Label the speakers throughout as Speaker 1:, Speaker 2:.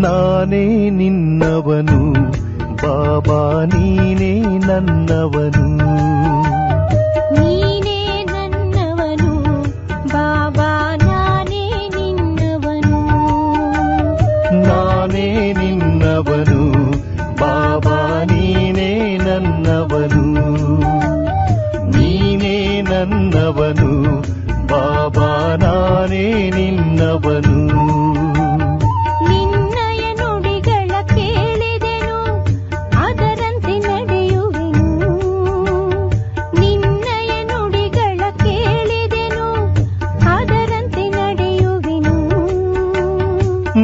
Speaker 1: ನಾನೇ ನಿನ್ನವನು ಬಾಬಾ ನೀನೇ ನನ್ನವನು,
Speaker 2: ನೀನೇ ನನ್ನವನು ಬಾಬಾ ನಾನೇ ನಿನ್ನವನು,
Speaker 1: ನಾನೇ ನಿನ್ನವನು ಬಾಬಾ ನೀನೇ ನನ್ನವನು, ನೀನೇ ನನ್ನವನು ಬಾಬಾ ನಾನೇ ನಿನ್ನವನು.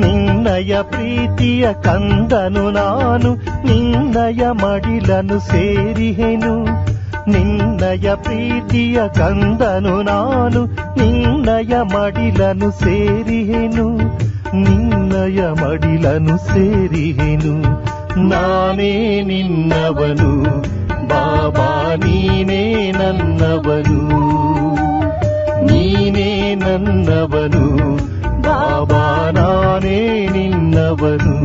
Speaker 1: ನಿನ್ನಯ ಪ್ರೀತಿಯ ಕಂದನು ನಾನು, ನಿನ್ನಯ ಮಡಿಲನು ಸೇರಿಹೆನು. ನಿನ್ನಯ ಪ್ರೀತಿಯ ಕಂದನು ನಾನು, ನಿನ್ನಯ ಮಡಿಲನು ಸೇರಿಹೆನು, ನಿನ್ನಯ ಮಡಿಲನು ಸೇರಿಹೆನು. ನಾನೇ ನಿನ್ನವನು ಬಾಬಾ ನೀನೇ ನನ್ನವನು, ನೀನೇ ನನ್ನವನು ಬಾಬಾ ನಾನೇ ನಿನ್ನವನು.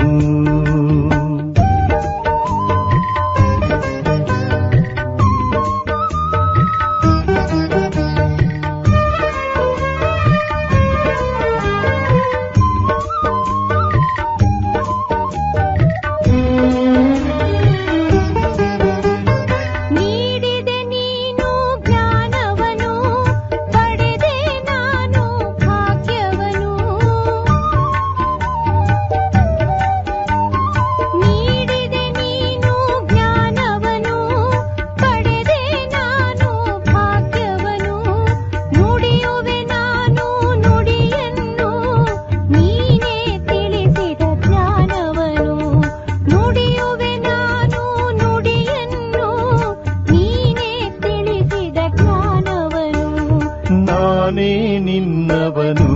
Speaker 1: ನಾನೇ ನಿನ್ನವನು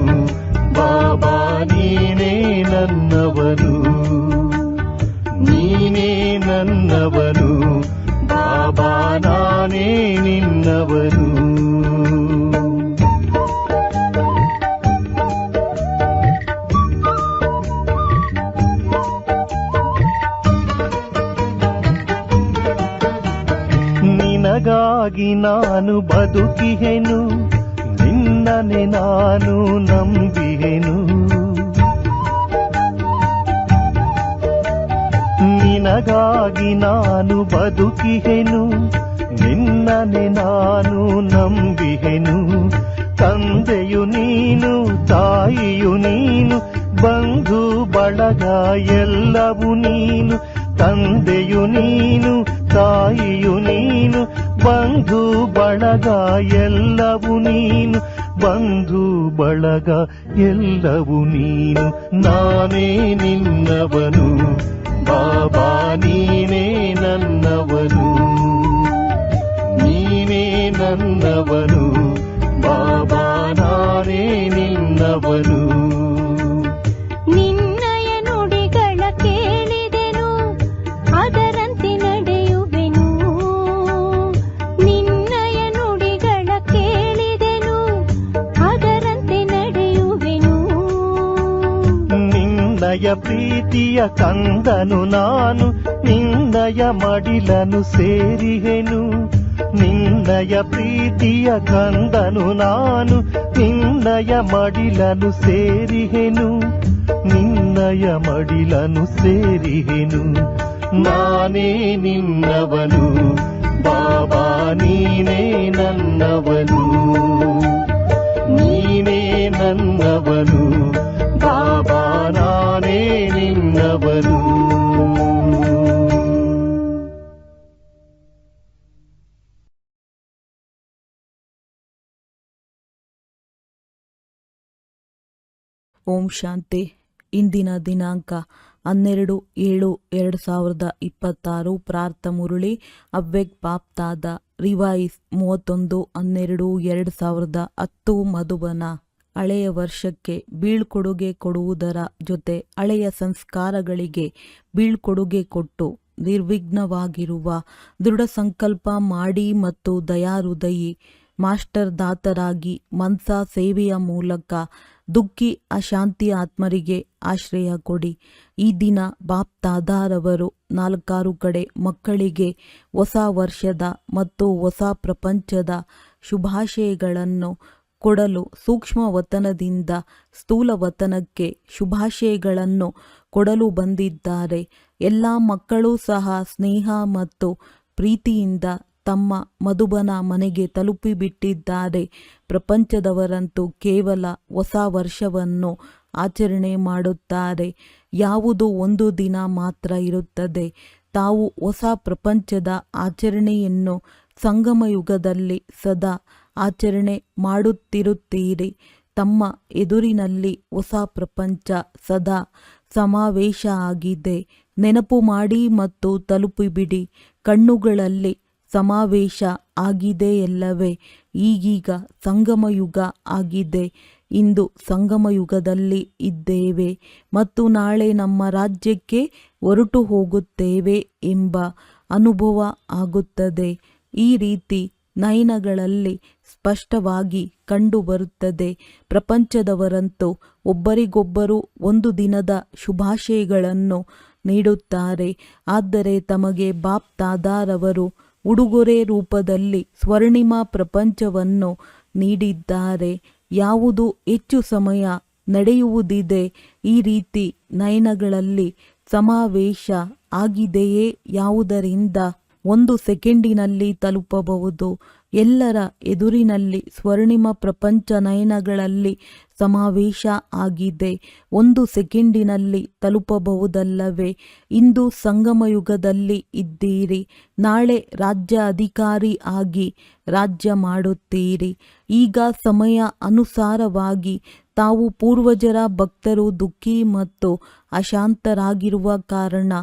Speaker 1: ಬಾಬಾ ನೀನೇ ನನ್ನವನು, ನೀನೇ ನನ್ನವನು ಬಾಬಾ ನಾನೇ ನಿನ್ನವನು. ನಿನಗಾಗಿ ನಾನು ಬದುಕಿಹೆನು, ನಿನ್ನನೆ ನಾನು ನಂಬಿಹೆನು. ನಿನಗಾಗಿ ನಾನು ಬದುಕಿಹೆನು, ನಿನ್ನನೆ ನಾನು ನಂಬಿಹೆನು. ತಂದೆಯು ನೀನು ತಾಯಿಯು ನೀನು, ಬಂಧು ಬಳಗ ಎಲ್ಲವೂ ನೀನು. ತಂದೆಯು ನೀನು ತಾಯಿಯು ನೀನು, ಬಂಧು ಬಳಗ ಎಲ್ಲವೂ ನೀನು, ಬಂಧು ಬಳಗ ಎಲ್ಲವೂ ನೀನು. ನಾನೇ ನಿನ್ನವನು ಬಾಬಾ ನೀನೇ ನನ್ನವನು, ನೀನೇ ನನ್ನವನು ಬಾಬಾ ನಾನೇ ನಿನ್ನವನು.
Speaker 2: ನಿನ್ನಯ ನುಡಿಗಳ ಕೇಳಿದೆನು ಅದರಂತೆ ನಡೆಯುವೆನು, ನಿನ್ನಯ ನುಡಿಗಳ ಕೇಳಿದೆನು ಅದರಂತೆ ನಡೆಯುವೆನು.
Speaker 1: ನಿನ್ನಯ ಪ್ರೀತಿಯ ಕಂದನು ನಾನು, ನಿನ್ನಯ ಮಡಿಲನು ಸೇರಿಹೆನು. ನಿನ್ನಯ ಪ್ರೀತಿಯ ಕಂದನು ನಾನು, ನಿನ್ನಯ ಮಡಿಲನು ಸೇರಿಹೆನು, ನಿನ್ನಯ ಮಡಿಲನು ಸೇರಿಹೆನು. ನಾನೇ ನಿನ್ನವನು ಬಾಬಾ ನೀನೇ ನನ್ನವನು, ನೀನೇ ನನ್ನವನು ಬಾಬಾ ನಾನೇ ನಿನ್ನವನು.
Speaker 3: ಓಂ ಶಾಂತಿ. ಇಂದಿನ ದಿನಾಂಕ 12/7/2026 ಪ್ರಾರ್ಥ ಮುರಳಿ ಅವ್ವೆಕ್ ಬಾಪ್ತಾದ ರಿವೈಸ್ 31/12/2010 ಮಧುಬನ. ಹಳೆಯ ವರ್ಷಕ್ಕೆ ಬೀಳ್ಕೊಡುಗೆ ಕೊಡುವುದರ ಜೊತೆ ಹಳೆಯ ಸಂಸ್ಕಾರಗಳಿಗೆ ಬೀಳ್ಕೊಡುಗೆ ಕೊಟ್ಟು ನಿರ್ವಿಘ್ನವಾಗಿರುವ ದೃಢ ಸಂಕಲ್ಪ ಮಾಡಿ ಮತ್ತು ದಯಾಹೃದಯಿ ಮಾಸ್ಟರ್ ದಾತರಾಗಿ ಮನ್ಸಾ ಸೇವೆಯ ಮೂಲಕ ದುಃಖಿ ಅಶಾಂತಿ ಆತ್ಮರಿಗೆ ಆಶ್ರಯ ಕೊಡಿ. ಈ ದಿನ ಬಾಪ್ ದಾದಾರವರು 4 ಕಡೆ ಮಕ್ಕಳಿಗೆ ಹೊಸ ವರ್ಷದ ಮತ್ತು ಹೊಸ ಪ್ರಪಂಚದ ಶುಭಾಶಯಗಳನ್ನು ಕೊಡಲು ಸೂಕ್ಷ್ಮ ವತನದಿಂದ ಸ್ಥೂಲ ವತನಕ್ಕೆ ಶುಭಾಶಯಗಳನ್ನು ಕೊಡಲು ಬಂದಿದ್ದಾರೆ. ಎಲ್ಲ ಮಕ್ಕಳೂ ಸಹ ಸ್ನೇಹ ಮತ್ತು ಪ್ರೀತಿಯಿಂದ ತಮ್ಮ ಮಧುಬನ ಮನೆಗೆ ತಲುಪಿಬಿಟ್ಟಿದ್ದಾರೆ. ಪ್ರಪಂಚದವರಂತೂ ಕೇವಲ ಹೊಸ ವರ್ಷವನ್ನು ಆಚರಣೆ ಮಾಡುತ್ತಾರೆ. ಯಾವುದು ಒಂದು ದಿನ ಮಾತ್ರ ಇರುತ್ತದೆ. ತಾವು ಹೊಸ ಪ್ರಪಂಚದ ಆಚರಣೆಯನ್ನು ಸಂಗಮ ಯುಗದಲ್ಲಿ ಸದಾ ಆಚರಣೆ ಮಾಡುತ್ತಿರುತ್ತೀರಿ. ತಮ್ಮ ಎದುರಿನಲ್ಲಿ ಹೊಸ ಪ್ರಪಂಚ ಸದಾ ಸಮಾವೇಶ ಆಗಿದೆ. ನೆನಪು ಮಾಡಿ ಮತ್ತು ತಲುಪಿಬಿಡಿ. ಕಣ್ಣುಗಳಲ್ಲಿ ಸಮಾವೇಶ ಆಗಿದೆಯಲ್ಲವೇ? ಈಗೀಗ ಸಂಗಮ ಯುಗ ಆಗಿದೆ. ಇಂದು ಸಂಗಮ ಯುಗದಲ್ಲಿ ಇದ್ದೇವೆ ಮತ್ತು ನಾಳೆ ನಮ್ಮ ರಾಜ್ಯಕ್ಕೆ ಹೊರಟು ಹೋಗುತ್ತೇವೆ ಎಂಬ ಅನುಭವ ಆಗುತ್ತದೆ. ಈ ರೀತಿ ನಯನಗಳಲ್ಲಿ ಸ್ಪಷ್ಟವಾಗಿ ಕಂಡುಬರುತ್ತದೆ. ಪ್ರಪಂಚದವರಂತೂ ಒಬ್ಬರಿಗೊಬ್ಬರು ಒಂದು ದಿನದ ಶುಭಾಶಯಗಳನ್ನು ನೀಡುತ್ತಾರೆ. ಆದರೆ ತಮಗೆ ಬಾಪ್ ದಾದಾರವರು ಉಡುಗೊರೆ ರೂಪದಲ್ಲಿ ಸ್ವರ್ಣಿಮ ಪ್ರಪಂಚವನ್ನು ನೀಡಿದ್ದಾರೆ. ಯಾವುದು ಹೆಚ್ಚು ಸಮಯ ನಡೆಯುವುದಿದೆ. ಈ ರೀತಿ ನಯನಗಳಲ್ಲಿ ಸಮಾವೇಶ ಆಗಿದೆಯೇ? ಯಾವುದರಿಂದ 1 ಸೆಕೆಂಡಿನಲ್ಲಿ ತಲುಪಬಹುದು. ಎಲ್ಲರ ಎದುರಿನಲ್ಲಿ ಸ್ವರ್ಣಿಮ ಪ್ರಪಂಚ ನಯನಗಳಲ್ಲಿ ಸಮಾವೇಶ ಆಗಿದೆ. 1 ಸೆಕೆಂಡಿನಲ್ಲಿ ತಲುಪಬಹುದಲ್ಲವೇ? ಇಂದು ಸಂಗಮ ಯುಗದಲ್ಲಿ ಇದ್ದೀರಿ. ನಾಳೆ ರಾಜ್ಯ ಅಧಿಕಾರಿ ಆಗಿ ರಾಜ್ಯ ಮಾಡುತ್ತೀರಿ. ಈಗ ಸಮಯ ಅನುಸಾರವಾಗಿ ತಾವು ಪೂರ್ವಜರ ಭಕ್ತರು ದುಃಖಿ ಮತ್ತು ಅಶಾಂತರಾಗಿರುವ ಕಾರಣ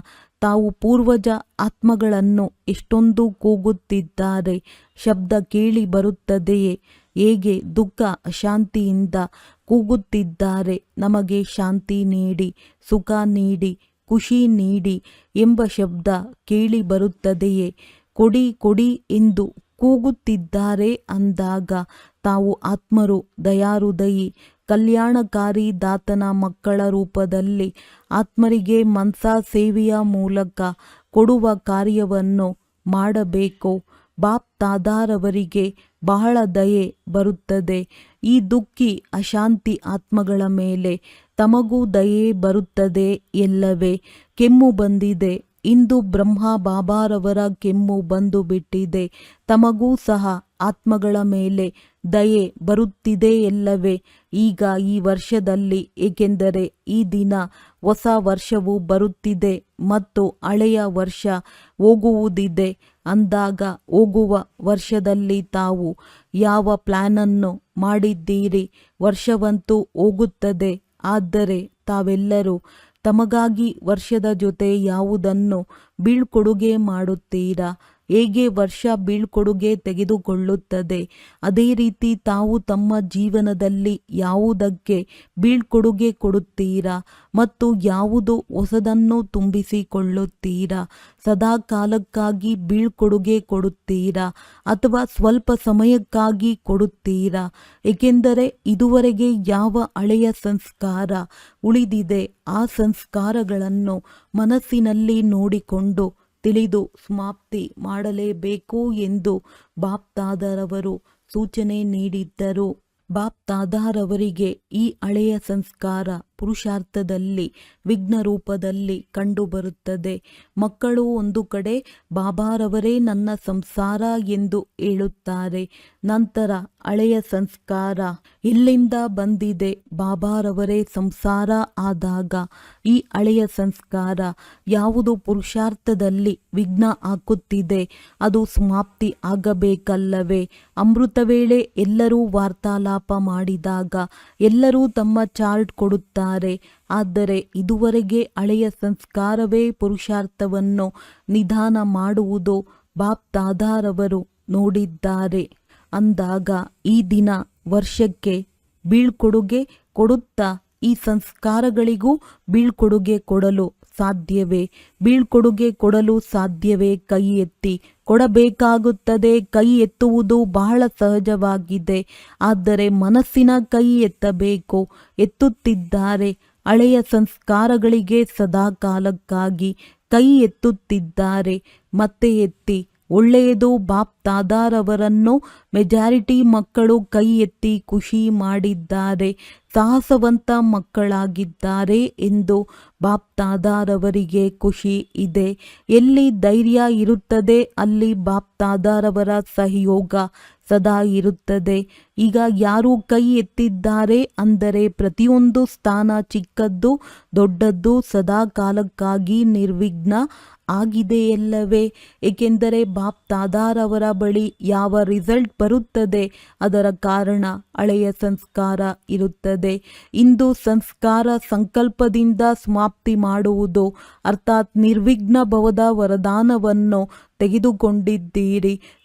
Speaker 3: ತಾವು ಪೂರ್ವಜ ಆತ್ಮಗಳನ್ನು ಎಷ್ಟೊಂದು ಕೂಗುತ್ತಿದ್ದಾರೆ. ಶಬ್ದ ಕೇಳಿ ಬರುತ್ತದೆಯೇ? ಹೇಗೆ ದುಃಖ ಅಶಾಂತಿಯಿಂದ ಕೂಗುತ್ತಿದ್ದಾರೆ. ನಮಗೆ ಶಾಂತಿ ನೀಡಿ, ಸುಖ ನೀಡಿ, ಖುಷಿ ನೀಡಿ ಎಂಬ ಶಬ್ದ ಕೇಳಿ ಬರುತ್ತದೆಯೇ? ಕೊಡಿ ಕೊಡಿ ಎಂದು ಕೂಗುತ್ತಿದ್ದಾರೆ ಅಂದಾಗ ತಾವು ಆತ್ಮರು ದಯಾಹೃದಯಿ ಕಲ್ಯಾಣಕಾರಿ ದಾತನ ಮಕ್ಕಳ ರೂಪದಲ್ಲಿ ಆತ್ಮರಿಗೆ ಮನ್ಸಾ ಸೇವೆಯ ಮೂಲಕ ಕೊಡುವ ಕಾರ್ಯವನ್ನು ಮಾಡಬೇಕು. ಬಾಪ್ ದಾದಾರವರಿಗೆ ಬಹಳ ದಯೆ ಬರುತ್ತದೆ. ಈ ದುಃಖಿ ಅಶಾಂತಿ ಆತ್ಮಗಳ ಮೇಲೆ ತಮಗೂ ದಯೆ ಬರುತ್ತದೆ ಎಲ್ಲವೇ? ಕೆಮ್ಮು ಬಂದಿದೆ. ಇಂದು ಬ್ರಹ್ಮ ಬಾಬಾರವರ ಕೆಮ್ಮು ಬಂದು ಬಿಟ್ಟಿದೆ. ತಮಗೂ ಸಹ ಆತ್ಮಗಳ ಮೇಲೆ ದಯೆ ಬರುತ್ತಿದೆ ಎಲ್ಲವೇ? ಈಗ ಈ ವರ್ಷದಲ್ಲಿ, ಏಕೆಂದರೆ ಈ ದಿನ ಹೊಸ ವರ್ಷವು ಬರುತ್ತಿದೆ ಮತ್ತು ಹಳೆಯ ವರ್ಷ ಹೋಗುವುದಿದೆ ಅಂದಾಗ ಹೋಗುವ ವರ್ಷದಲ್ಲಿ ತಾವು ಯಾವ ಪ್ಲ್ಯಾನನ್ನು ಮಾಡಿದ್ದೀರಿ? ವರ್ಷವಂತೂ ಹೋಗುತ್ತದೆ. ಆದರೆ ತಾವೆಲ್ಲರೂ ತಮಗಾಗಿ ವರ್ಷದ ಜೊತೆ ಯಾವುದನ್ನು ಬೀಳ್ಕೊಡುಗೆ ಮಾಡುತ್ತೀರಾ? ಹೇಗೆ ವರ್ಷ ಬೀಳ್ಕೊಡುಗೆ ತೆಗೆದುಕೊಳ್ಳುತ್ತದೆ, ಅದೇ ರೀತಿ ತಾವು ತಮ್ಮ ಜೀವನದಲ್ಲಿ ಯಾವುದಕ್ಕೆ ಬೀಳ್ಕೊಡುಗೆ ಕೊಡುತ್ತೀರಾ ಮತ್ತು ಯಾವುದು ಹೊಸದನ್ನು ತುಂಬಿಸಿಕೊಳ್ಳುತ್ತೀರಾ? ಸದಾ ಕಾಲಕ್ಕಾಗಿ ಬೀಳ್ಕೊಡುಗೆ ಕೊಡುತ್ತೀರಾ ಅಥವಾ ಸ್ವಲ್ಪ ಸಮಯಕ್ಕಾಗಿ ಕೊಡುತ್ತೀರಾ? ಏಕೆಂದರೆ ಇದುವರೆಗೆ ಯಾವ ಹಳೆಯ ಸಂಸ್ಕಾರ ಉಳಿದಿದೆ ಆ ಸಂಸ್ಕಾರಗಳನ್ನು ಮನಸ್ಸಿನಲ್ಲಿ ನೋಡಿಕೊಂಡು ತಿಳಿದು ಸಮಾಪ್ತಿ ಮಾಡಲೇಬೇಕು ಎಂದು ಬಾಪ್ ದಾದಾರವರು ಸೂಚನೆ ನೀಡಿದ್ದರು. ಬಾಪ್ ದಾದಾರವರಿಗೆ ಈ ಹಳೆಯ ಸಂಸ್ಕಾರ ಪುರುಷಾರ್ಥದಲ್ಲಿ ವಿಘ್ನ ರೂಪದಲ್ಲಿ ಕಂಡುಬರುತ್ತದೆ. ಮಕ್ಕಳು ಒಂದು ಕಡೆ ಬಾಬಾರವರೇ ನನ್ನ ಸಂಸಾರ ಎಂದು ಹೇಳುತ್ತಾರೆ. ನಂತರ ಹಳೆಯ ಸಂಸ್ಕಾರ ಎಲ್ಲಿಂದ ಬಂದಿದೆ? ಬಾಬಾರವರೇ ಸಂಸಾರ ಆದಾಗ ಈ ಹಳೆಯ ಸಂಸ್ಕಾರ ಯಾವುದು ಪುರುಷಾರ್ಥದಲ್ಲಿ ವಿಘ್ನ ಹಾಕುತ್ತಿದೆ ಅದು ಸಮಾಪ್ತಿ ಆಗಬೇಕಲ್ಲವೇ? ಅಮೃತ ವೇಳೆ ಎಲ್ಲರೂ ವಾರ್ತಾಲಾಪ ಮಾಡಿದಾಗ ಎಲ್ಲರೂ ತಮ್ಮ ಚಾರ್ಟ್ ಕೊಡುತ್ತಾರೆ. ನೋಡಿದ್ದಾರೆ. ಆದರೆ ಇದುವರೆಗೆ ಹಳೆಯ ಸಂಸ್ಕಾರವೇ ಪುರುಷಾರ್ಥವನ್ನು ನಿಧಾನ ಮಾಡುವುದು ಬಾಪ್ ದಾದಾರವರು ನೋಡಿದ್ದಾರೆ. ಅಂದಾಗ ಈ ದಿನ ವರ್ಷಕ್ಕೆ ಬೀಳ್ಕೊಡುಗೆ ಕೊಡುತ್ತಾ ಈ ಸಂಸ್ಕಾರಗಳಿಗೂ ಬೀಳ್ಕೊಡುಗೆ ಕೊಡಲು ಸಾಧ್ಯವೇ? ಬೀಳ್ಕೊಡುಗೆ ಕೊಡಲು ಸಾಧ್ಯವೇ? ಕೈ ಎತ್ತಿ. ಕೊಡಬೇಕಾಗುತ್ತದೆ. ಕೈ ಎತ್ತುವುದು ಬಹಳ ಸಹಜವಾಗಿದೆ. ಆದರೆ ಮನಸ್ಸಿನ ಕೈ ಎತ್ತಬೇಕು. ಎತ್ತುತ್ತಿದ್ದಾರೆ. ಹಳೆಯ ಸಂಸ್ಕಾರಗಳಿಗೆ ಸದಾ ಕಾಲಕ್ಕಾಗಿ ಕೈ ಎತ್ತುತ್ತಿದ್ದಾರೆ. ಮತ್ತೆ ಎತ್ತಿ. ಒಳ್ಳೆಯದು. ಬಾಪ್ ದಾದಾರವರನ್ನು ಮೆಜಾರಿಟಿ ಮಕ್ಕಳು ಕೈ ಎತ್ತಿ ಖುಷಿ ಮಾಡಿದ್ದಾರೆ. ಸಾಹಸವಂತ ಮಕ್ಕಳಾಗಿದ್ದಾರೆ ಎಂದು ಬಾಪ್ ದಾದಾರವರಿಗೆ ಖುಷಿ ಇದೆ. ಎಲ್ಲಿ ಧೈರ್ಯ ಇರುತ್ತದೆ ಅಲ್ಲಿ ಬಾಪ್ ದಾದಾರವರ ಸಹಯೋಗ ಸದಾ ಇರುತ್ತದೆ. ಈಗ ಯಾರು ಕೈ ಎತ್ತಿದ್ದಾರೆ ಅಂದರೆ ಪ್ರತಿಯೊಂದು ಸ್ಥಾನ ಚಿಕ್ಕದ್ದು ದೊಡ್ಡದ್ದು ಸದಾ ಕಾಲಕ್ಕಾಗಿ ನಿರ್ವಿಘ್ನ ಆಗಿದೆಯಲ್ಲವೇ? ಏಕೆಂದರೆ ಬಾಪ್ ದಾದಾರವರ ಬಳಿ ಯಾವ ರಿಸಲ್ಟ್ ಬರುತ್ತದೆ ಅದರ ಕಾರಣ ಹಳೆಯ ಸಂಸ್ಕಾರ ಇರುತ್ತದೆ. ಇಂದು ಸಂಸ್ಕಾರ ಸಂಕಲ್ಪದಿಂದ ಸಮಾಪ್ತಿ ಮಾಡುವುದು ಅರ್ಥಾತ್ ನಿರ್ವಿಘ್ನ ಭವದ ವರದಾನವನ್ನು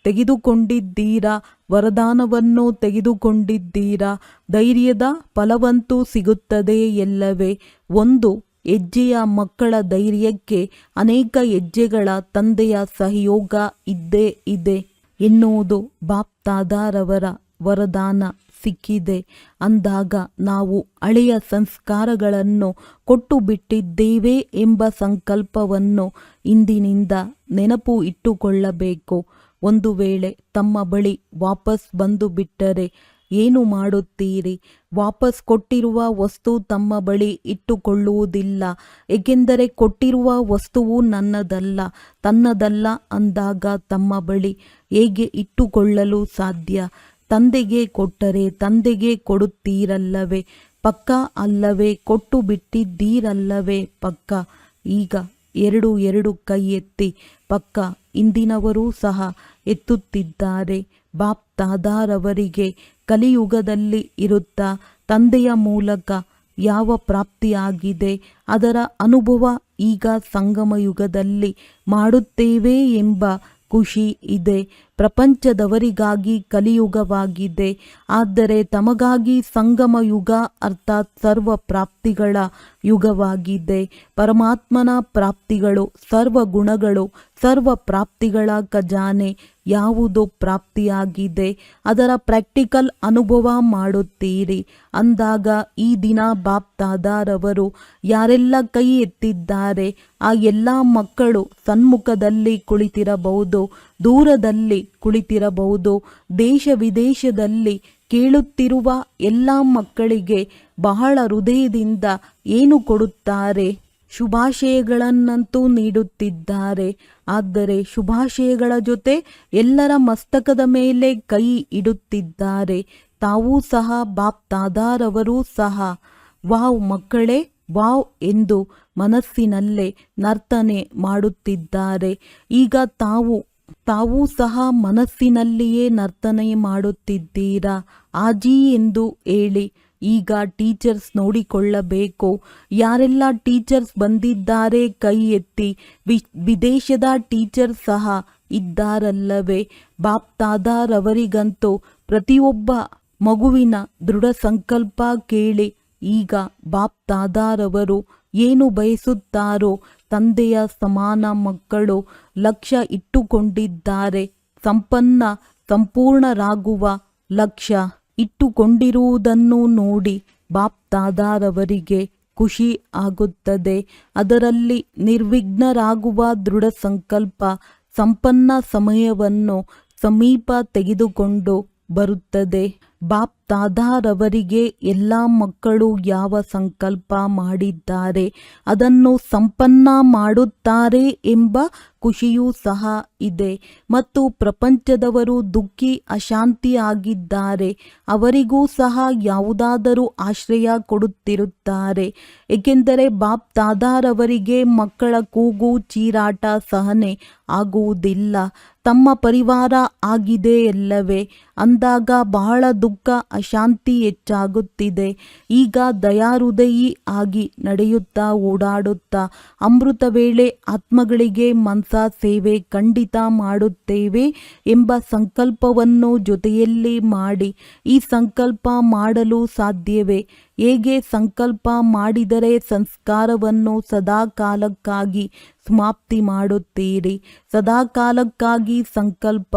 Speaker 3: ತೆಗೆದುಕೊಂಡಿದ್ದೀರಾ. ವರದಾನವನ್ನು ತೆಗೆದುಕೊಂಡಿದ್ದೀರಾ. ಧೈರ್ಯದ ಫಲವಂತೂ ಸಿಗುತ್ತದೆ ಎಲ್ಲವೇ? ಒಂದು ಹೆಜ್ಜೆಯ ಮಕ್ಕಳ ಧೈರ್ಯಕ್ಕೆ ಅನೇಕ ಹೆಜ್ಜೆಗಳ ತಂದೆಯ ಸಹಯೋಗ ಇದ್ದೇ ಇದೆ ಎನ್ನುವುದು ಬಾಪ್ ದಾದಾರವರ ವರದಾನ ಸಿಕ್ಕಿದೆ. ಅಂದಾಗ ನಾವು ಹಳೆಯ ಸಂಸ್ಕಾರಗಳನ್ನು ಕೊಟ್ಟು ಬಿಟ್ಟಿದ್ದೇವೆ ಎಂಬ ಸಂಕಲ್ಪವನ್ನು ಇಂದಿನಿಂದ ನೆನಪು ಇಟ್ಟುಕೊಳ್ಳಬೇಕು. ಒಂದು ವೇಳೆ ತಮ್ಮ ಬಳಿ ವಾಪಸ್ ಬಂದು ಬಿಟ್ಟರೆ ಏನು ಮಾಡುತ್ತೀರಿ? ವಾಪಸ್ ಕೊಟ್ಟಿರುವ ವಸ್ತು ತಮ್ಮ ಬಳಿ ಇಟ್ಟುಕೊಳ್ಳುವುದಿಲ್ಲ. ಏಕೆಂದರೆ ಕೊಟ್ಟಿರುವ ವಸ್ತುವು ತನ್ನದಲ್ಲ ಅಂದಾಗ ತಮ್ಮ ಬಳಿ ಹೇಗೆ ಇಟ್ಟುಕೊಳ್ಳಲು ಸಾಧ್ಯ? ತಂದೆಗೆ ಕೊಟ್ಟರೆ ತಂದೆಗೆ ಕೊಡುತ್ತೀರಲ್ಲವೇ? ಪಕ್ಕ ಅಲ್ಲವೇ? ಕೊಟ್ಟು ಬಿಟ್ಟಿದ್ದೀರಲ್ಲವೇ? ಪಕ್ಕ. ಈಗ ಎರಡು ಕೈ ಎತ್ತಿ. ಪಕ್ಕ. ಇಂದಿನವರೂ ಸಹ ಎತ್ತುತ್ತಿದ್ದಾರೆ. ಬಾಪ್ ದಾದಾರವರಿಗೆ ಕಲಿಯುಗದಲ್ಲಿ ಇರುತ್ತಾ ತಂದೆಯ ಮೂಲಕ ಯಾವ ಪ್ರಾಪ್ತಿಯಾಗಿದೆ ಅದರ ಅನುಭವ ಈಗ ಸಂಗಮ ಯುಗದಲ್ಲಿ ಮಾಡುತ್ತೇವೆ ಎಂಬ ಖುಷಿ ಇದೆ. ಪ್ರಪಂಚದವರಿಗಾಗಿ ಕಲಿಯುಗವಾಗಿದೆ. ಆದರೆ ತಮಗಾಗಿ ಸಂಗಮ ಯುಗ ಅರ್ಥಾತ್ ಸರ್ವ ಪ್ರಾಪ್ತಿಗಳ ಯುಗವಾಗಿದೆ. ಪರಮಾತ್ಮನ ಪ್ರಾಪ್ತಿಗಳು, ಸರ್ವ ಗುಣಗಳು, ಸರ್ವ ಪ್ರಾಪ್ತಿಗಳ ಖಜಾನೆ ಯಾವುದು ಪ್ರಾಪ್ತಿಯಾಗಿದೆ ಅದರ ಪ್ರಾಕ್ಟಿಕಲ್ ಅನುಭವ ಮಾಡುತ್ತೀರಿ. ಅಂದಾಗ ಈ ದಿನ ಬಾಪ್ ದಾದಾರವರು ಯಾರೆಲ್ಲ ಕೈ ಎತ್ತಿದ್ದಾರೆ ಆ ಎಲ್ಲ ಮಕ್ಕಳು ಸನ್ಮುಖದಲ್ಲಿ ಕುಳಿತಿರಬಹುದು, ದೂರದಲ್ಲಿ ಕುಳಿತಿರಬಹುದು, ದೇಶ ವಿದೇಶದಲ್ಲಿ ಕೇಳುತ್ತಿರುವ ಎಲ್ಲ ಮಕ್ಕಳಿಗೆ ಬಹಳ ಹೃದಯದಿಂದ ಏನು ಕೊಡುತ್ತಾರೆ? ಶುಭಾಶಯಗಳನ್ನಂತೂ ನೀಡುತ್ತಿದ್ದಾರೆ. ಆದರೆ ಶುಭಾಶಯಗಳ ಜೊತೆ ಎಲ್ಲರ ಮಸ್ತಕದ ಮೇಲೆ ಕೈ ಇಡುತ್ತಿದ್ದಾರೆ. ತಾವೂ ಸಹ ಬಾಪ್ ದಾದಾರವರೂ ಸಹ ವಾವ್ ಮಕ್ಕಳೇ ವಾವ್ ಎಂದು ಮನಸ್ಸಿನಲ್ಲೇ ನರ್ತನೆ ಮಾಡುತ್ತಿದ್ದಾರೆ. ಈಗ ತಾವೂ ಸಹ ಮನಸ್ಸಿನಲ್ಲಿಯೇ ನರ್ತನೆ ಮಾಡುತ್ತಿದ್ದೀರಾ. ಆಜಿ ಎಂದು ಹೇಳಿ. ಈಗ ಟೀಚರ್ಸ್ ನೋಡಿಕೊಳ್ಳಬೇಕು. ಯಾರೆಲ್ಲ ಟೀಚರ್ಸ್ ಬಂದಿದ್ದಾರೆ ಕೈ ಎತ್ತಿ. ವಿದೇಶದ ಟೀಚರ್ ಸಹ ಇದ್ದಾರಲ್ಲವೇ? ಬಾಪ್ ದಾದಾರವರಿಗಂತೂ ಪ್ರತಿಯೊಬ್ಬ ಮಗುವಿನ ದೃಢ ಸಂಕಲ್ಪ ಕೇಳಿ. ಈಗ ಬಾಪ್ ದಾದಾರವರು ಏನು ಬಯಸುತ್ತಾರೋ ತಂದೆಯ ಸಮಾನ ಮಕ್ಕಳು ಲಕ್ಷ್ಯ ಇಟ್ಟುಕೊಂಡಿದ್ದಾರೆ. ಸಂಪೂರ್ಣರಾಗುವ ಲಕ್ಷ್ಯ ಇಟ್ಟುಕೊಂಡಿರುವುದನ್ನು ನೋಡಿ ಬಾಪ್ ದಾದಾರವರಿಗೆ ಖುಷಿ ಆಗುತ್ತದೆ. ಅದರಲ್ಲಿ ನಿರ್ವಿಘ್ನರಾಗುವ ದೃಢ ಸಂಕಲ್ಪ ಸಂಪನ್ನ ಸಮಯವನ್ನು ಸಮೀಪ ತೆಗೆದುಕೊಂಡು ಬರುತ್ತದೆ. ಬಾಪ್ ದಾದಾರವರಿಗೆ ಎಲ್ಲ ಮಕ್ಕಳು ಯಾವ ಸಂಕಲ್ಪ ಮಾಡಿದ್ದಾರೆ ಅದನ್ನು ಸಂಪನ್ನ ಮಾಡುತ್ತಾರೆ ಎಂಬ ಖುಷಿಯೂ ಸಹ ಇದೆ. ಮತ್ತು ಪ್ರಪಂಚದವರು ದುಃಖಿ ಅಶಾಂತಿಯಾಗಿದ್ದಾರೆ. ಅವರಿಗೂ ಸಹ ಯಾವುದಾದರೂ ಆಶ್ರಯ ಕೊಡುತ್ತಿರುತ್ತಾರೆ. ಏಕೆಂದರೆ ಬಾಪ್ ದಾದಾರವರಿಗೆ ಮಕ್ಕಳ ಕೂಗು ಚೀರಾಟ ಸಹನೆ ಆಗುವುದಿಲ್ಲ. ತಮ್ಮ ಪರಿವಾರ ಆಗಿದೆಯಲ್ಲವೇ? ಅಂದಾಗ ಬಹಳ ದುಃಖ ಅಶಾಂತಿ ಹೆಚ್ಚಾಗುತ್ತಿದೆ. ಈಗ ದಯಾಹೃದಯಿ ಆಗಿ ನಡೆಯುತ್ತಾ ಓಡಾಡುತ್ತಾ ಅಮೃತ ವೇಳೆ ಆತ್ಮಗಳಿಗೆ ಮನಸಾ ಸೇವೆ ಖಂಡಿತ ಮಾಡುತ್ತೇವೆ ಎಂಬ ಸಂಕಲ್ಪವನ್ನು ಜೊತೆಯಲ್ಲಿ ಮಾಡಿ. ಈ ಸಂಕಲ್ಪ ಮಾಡಲು ಸಾಧ್ಯವೇ? ಹೇಗೆ ಸಂಕಲ್ಪ ಮಾಡಿದರೆ ಸಂಸ್ಕಾರವನ್ನು ಸದಾಕಾಲಕ್ಕಾಗಿ ಸಮಾಪ್ತಿ ಮಾಡುತ್ತೀರಿ? ಸದಾಕಾಲಕ್ಕಾಗಿ ಸಂಕಲ್ಪ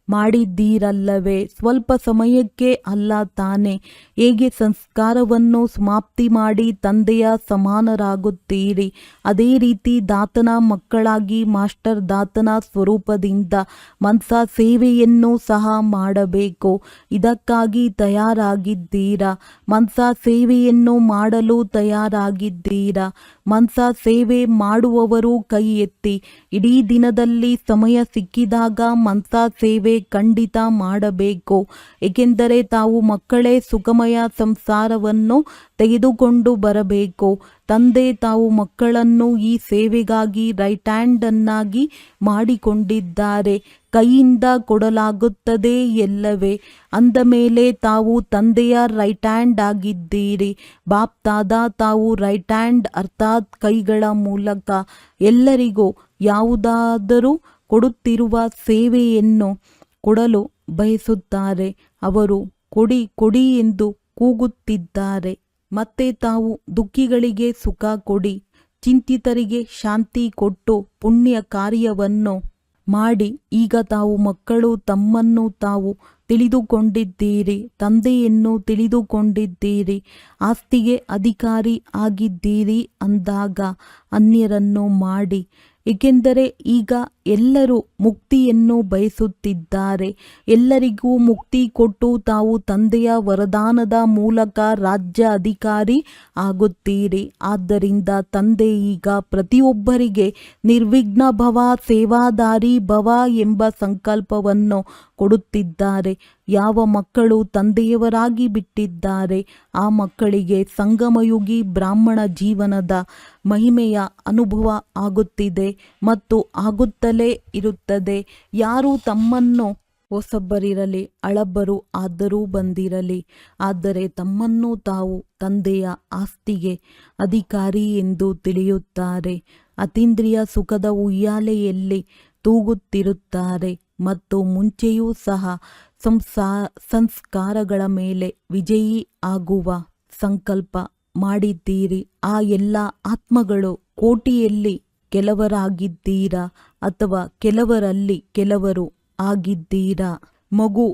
Speaker 3: ಮಾಡಿದ್ದೀರಲ್ಲವೇ? ಸ್ವಲ್ಪ ಸಮಯಕ್ಕೆ ಅಲ್ಲ ತಾನೆ? ಹೇಗೆ ಸಂಸ್ಕಾರವನ್ನು ಸಮಾಪ್ತಿ ಮಾಡಿ ತಂದೆಯ ಸಮಾನರಾಗುತ್ತೀರಿ? ಅದೇ ರೀತಿ ದಾತನ ಮಕ್ಕಳಾಗಿ ಮಾಸ್ಟರ್ ದಾತನ ಸ್ವರೂಪದಿಂದ ಮನಸಾ ಸೇವೆಯನ್ನು ಸಹ ಮಾಡಬೇಕು. ಇದಕ್ಕಾಗಿ ತಯಾರಾಗಿದ್ದೀರಾ? ಮನಸಾ ಸೇವೆಯನ್ನು ಮಾಡಲು ತಯಾರಾಗಿದ್ದೀರಾ? ಮನಸಾ ಸೇವೆ ಮಾಡುವವರು ಕೈ ಎತ್ತಿ. ಇಡೀ ದಿನದಲ್ಲಿ ಸಮಯ ಸಿಕ್ಕಿದಾಗ ಮನಸಾ ಸೇವೆ ಖಂಡಿತ ಮಾಡಬೇಕು. ಏಕೆಂದರೆ ತಾವು ಮಕ್ಕಳೇ ಸುಖಮಯ ಸಂಸಾರವನ್ನು ತೆಗೆದುಕೊಂಡು ಬರಬೇಕು. ತಂದೆ ತಾವು ಮಕ್ಕಳನ್ನು ಈ ಸೇವೆಗಾಗಿ ರೈಟ್ ಹ್ಯಾಂಡ್ ಅನ್ನಾಗಿ ಮಾಡಿಕೊಂಡಿದ್ದಾರೆ. ಕೈಯಿಂದ ಕೊಡಲಾಗುತ್ತದೆ ಎಲ್ಲವೇ ಅಂದ ಮೇಲೆ ತಾವು ತಂದೆಯ ರೈಟ್ ಹ್ಯಾಂಡ್ ಆಗಿದ್ದೀರಿ. ಬಾಪ್ ದಾದಾ ತಾವು ರೈಟ್ ಹ್ಯಾಂಡ್ ಅರ್ಥಾತ್ ಕೈಗಳ ಮೂಲಕ ಎಲ್ಲರಿಗೂ ಯಾವುದಾದರೂ ಕೊಡುತ್ತಿರುವ ಸೇವೆಯನ್ನು ಕೊಡಲು ಬಯಸುತ್ತಾರೆ. ಅವರು ಕೊಡಿ ಕೊಡಿ ಎಂದು ಕೂಗುತ್ತಿದ್ದಾರೆ. ಮತ್ತೆ ತಾವು ದುಃಖಿಗಳಿಗೆ ಸುಖ ಕೊಡಿ, ಚಿಂತಿತರಿಗೆ ಶಾಂತಿ ಕೊಟ್ಟು ಪುಣ್ಯ ಕಾರ್ಯವನ್ನು ಮಾಡಿ. ಈಗ ತಾವು ಮಕ್ಕಳು ತಮ್ಮನ್ನು ತಾವು ತಿಳಿದುಕೊಂಡಿದ್ದೀರಿ, ತಂದೆಯನ್ನು ತಿಳಿದುಕೊಂಡಿದ್ದೀರಿ, ಆಸ್ತಿಗೆ ಅಧಿಕಾರಿ ಆಗಿದ್ದೀರಿ ಅಂದಾಗ ಅನ್ಯರನ್ನು ಮಾಡಿ. ಏಕೆಂದರೆ ಈಗ ಎಲ್ಲರೂ ಮುಕ್ತಿಯನ್ನು ಬಯಸುತ್ತಿದ್ದಾರೆ. ಎಲ್ಲರಿಗೂ ಮುಕ್ತಿ ಕೊಟ್ಟು ತಾವು ತಂದೆಯ ವರದಾನದ ಮೂಲಕ ರಾಜ್ಯ ಅಧಿಕಾರಿ ಆಗುತ್ತೀರಿ. ಆದ್ದರಿಂದ ತಂದೆ ಈಗ ಪ್ರತಿಯೊಬ್ಬರಿಗೆ ನಿರ್ವಿಘ್ನ ಭವ, ಸೇವಾದಾರಿ ಭವ ಎಂಬ ಸಂಕಲ್ಪವನ್ನು ಕೊಡುತ್ತಿದ್ದಾರೆ. ಯಾವ ಮಕ್ಕಳು ತಂದೆಯವರಾಗಿ ಬಿಟ್ಟಿದ್ದಾರೆ ಆ ಮಕ್ಕಳಿಗೆ ಸಂಗಮಯುಗಿ ಬ್ರಾಹ್ಮಣ ಜೀವನದ ಮಹಿಮೆಯ ಅನುಭವ ಆಗುತ್ತಿದೆ ಮತ್ತು ಆಗುತ್ತಲೇ ಇರುತ್ತದೆ. ಯಾರು ತಮ್ಮನ್ನು ಹೊಸಬ್ಬರಿರಲಿ ಹಳಬ್ಬರು ಆದರೂ ಬಂದಿರಲಿ, ಆದರೆ ತಮ್ಮನ್ನು ತಾವು ತಂದೆಯ ಆಸ್ತಿಗೆ ಅಧಿಕಾರಿ ಎಂದು ತಿಳಿಯುತ್ತಾರೆ. ಅತೀಂದ್ರಿಯ ಸುಖದ ಉಯ್ಯಾಲೆಯಲ್ಲಿ ತೂಗುತ್ತಿರುತ್ತಾರೆ ಮತ್ತು ಮುಂಚೆಯೂ ಸಹ ಸಂಸ್ಕಾರಗಳ ಮೇಲೆ ವಿಜಯಿ ಆಗುವ ಸಂಕಲ್ಪ ಮಾಡಿದ್ದೀರಿ. ಆ ಎಲ್ಲ ಆತ್ಮಗಳು ಕೋಟಿಯಲ್ಲಿ ಕೆಲವರಾಗಿದ್ದೀರಾ ಅಥವಾ ಕೆಲವರಲ್ಲಿ ಕೆಲವರು ಆಗಿದ್ದೀರಾ? ಮಗು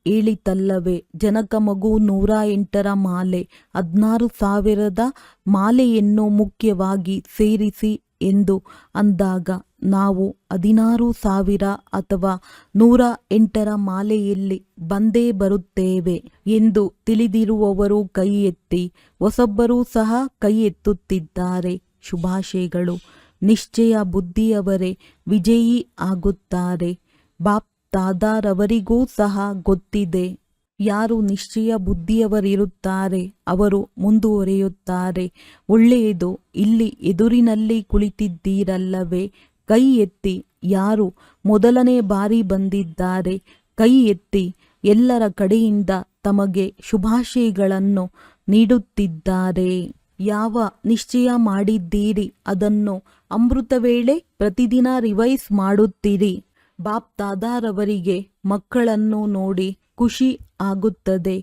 Speaker 3: ಹೇಳಿತಲ್ಲವೇ, ಜನಕ ಮಗು 108ರ ಮಾಲೆ 16,000 ಮಾಲೆಯನ್ನು ಮುಖ್ಯವಾಗಿ ಸೇರಿಸಿ ಎಂದು ಅಂದಾಗ ನಾವು 16,000 ಅಥವಾ 108ರ ಮಾಲೆಯಲ್ಲಿ ಬಂದೇ ಬರುತ್ತೇವೆ ಎಂದು ತಿಳಿದಿರುವವರು ಕೈ ಎತ್ತಿ. ಹೊಸಬ್ಬರೂ ಸಹ ಕೈ ಎತ್ತುತ್ತಿದ್ದಾರೆ. ಶುಭಾಶಯಗಳು. ನಿಶ್ಚಯ ಬುದ್ಧಿಯವರೇ ವಿಜಯಿ ಆಗುತ್ತಾರೆ. ಬಾಪ್ ದಾದಾರವರಿಗೂ ಸಹ ಗೊತ್ತಿದೆ, ಯಾರು ನಿಶ್ಚಯ ಬುದ್ಧಿಯವರಿರುತ್ತಾರೆ ಅವರು ಮುಂದುವರಿಯುತ್ತಾರೆ. ಒಳ್ಳೆಯದು. ಇಲ್ಲಿ ಎದುರಿನಲ್ಲಿ ಕುಳಿತಿದ್ದೀರಲ್ಲವೇ? ಕೈ ಎತ್ತಿ. ಯಾರು ಮೊದಲನೇ ಬಾರಿ ಬಂದಿದ್ದಾರೆ ಕೈ ಎತ್ತಿ. ಎಲ್ಲರ ಕಡೆಯಿಂದ ತಮಗೆ ಶುಭಾಶಯಗಳನ್ನು ನೀಡುತ್ತಿದ್ದಾರೆ. ಯಾವ ನಿಶ್ಚಯ ಮಾಡಿದ್ದೀರಿ ಅದನ್ನು ಅಮೃತ ವೇಳೆ ಪ್ರತಿದಿನ ರಿವೈಸ್ ಮಾಡುತ್ತೀರಿ. ಬಾಪ್ ದಾದಾರವರಿಗೆ ಮಕ್ಕಳನ್ನು ನೋಡಿ ಖುಷಿ ಆಗುತ್ತದೆ.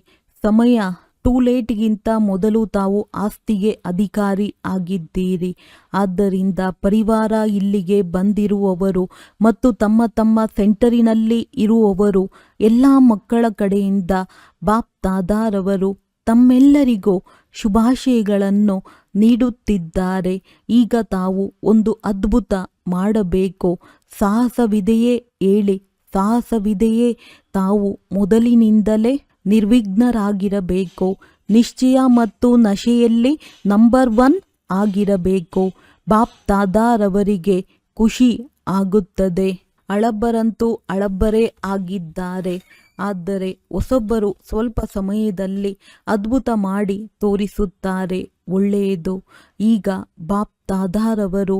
Speaker 3: ಸಮಯ ಟೂ ಲೇಟ್ಗಿಂತ ಮೊದಲು ತಾವು ಆಸ್ತಿಗೆ ಅಧಿಕಾರಿ ಆಗಿದ್ದೀರಿ. ಆದ್ದರಿಂದ ಪರಿವಾರ ಇಲ್ಲಿಗೆ ಬಂದಿರುವವರು ಮತ್ತು ತಮ್ಮ ತಮ್ಮ ಸೆಂಟರಿನಲ್ಲಿ ಇರುವವರು ಎಲ್ಲ ಮಕ್ಕಳ ಕಡೆಯಿಂದ ಬಾಪ್ ದಾದಾರವರು ತಮ್ಮೆಲ್ಲರಿಗೂ ಶುಭಾಶಯಗಳನ್ನು ನೀಡುತ್ತಿದ್ದಾರೆ. ಈಗ ತಾವು ಒಂದು ಅದ್ಭುತ ಮಾಡಬೇಕು. ಸಾಹಸವಿದೆಯೇ ಹೇಳಿ. ಸಾಹಸವಿದೆಯೇ? ತಾವು ಮೊದಲಿನಿಂದಲೇ ನಿರ್ವಿಘ್ನರಾಗಿರಬೇಕು. ನಿಶ್ಚಯ ಮತ್ತು ನಶೆಯಲ್ಲಿ ನಂಬರ್ 1 ಆಗಿರಬೇಕು. ಬಾಪ್ ದಾದಾರವರಿಗೆ ಖುಷಿ ಆಗುತ್ತದೆ. ಹಳಬ್ಬರಂತೂ ಹಳಬ್ಬರೇ ಆಗಿದ್ದಾರೆ. ಆದರೆ ಹೊಸಬ್ಬರು ಸ್ವಲ್ಪ ಸಮಯದಲ್ಲಿ ಅದ್ಭುತ ಮಾಡಿ ತೋರಿಸುತ್ತಾರೆ. ಒಳ್ಳೆಯದು. ಈಗ ಬಾಪ್ ದಾದಾರವರು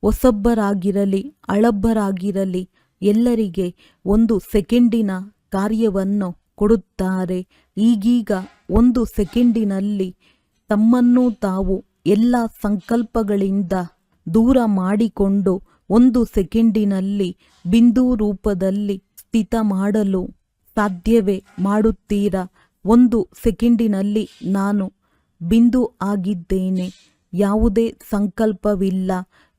Speaker 3: ಹೊಸಬ್ಬರಾಗಿರಲಿ ಹಳಬ್ಬರಾಗಿರಲಿ ಎಲ್ಲರಿಗೆ 1 ಸೆಕೆಂಡಿನ ಕಾರ್ಯವನ್ನು ಕೊಡುತ್ತಾರೆ. ಈಗೀಗ 1 ಸೆಕೆಂಡಿನಲ್ಲಿ ತಮ್ಮನ್ನು ತಾವು ಎಲ್ಲ ಸಂಕಲ್ಪಗಳಿಂದ ದೂರ ಮಾಡಿಕೊಂಡು 1 ಸೆಕೆಂಡಿನಲ್ಲಿ ಬಿಂದು ರೂಪದಲ್ಲಿ ಸ್ಥಿತ ಮಾಡಲು ಸಾಧ್ಯವೇ ಮಾಡುತ್ತೀರಾ? 1 ಸೆಕೆಂಡಿನಲ್ಲಿ ನಾನು ಬಿಂದು ಆಗಿದ್ದೇನೆ, ಯಾವುದೇ ಸಂಕಲ್ಪವಿಲ್ಲ,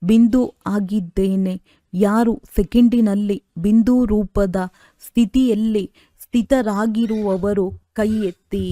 Speaker 3: ಬಿಂದು ಆಗಿದ್ದೇನೆ. ಯಾರು ಸೆಕೆಂಡಿನಲ್ಲಿ ಬಿಂದು ರೂಪದ ಸ್ಥಿತಿಯಲ್ಲಿ ಸ್ಥಿತರಾಗಿರುವವರು ಕೈ ಎತ್ತಿ.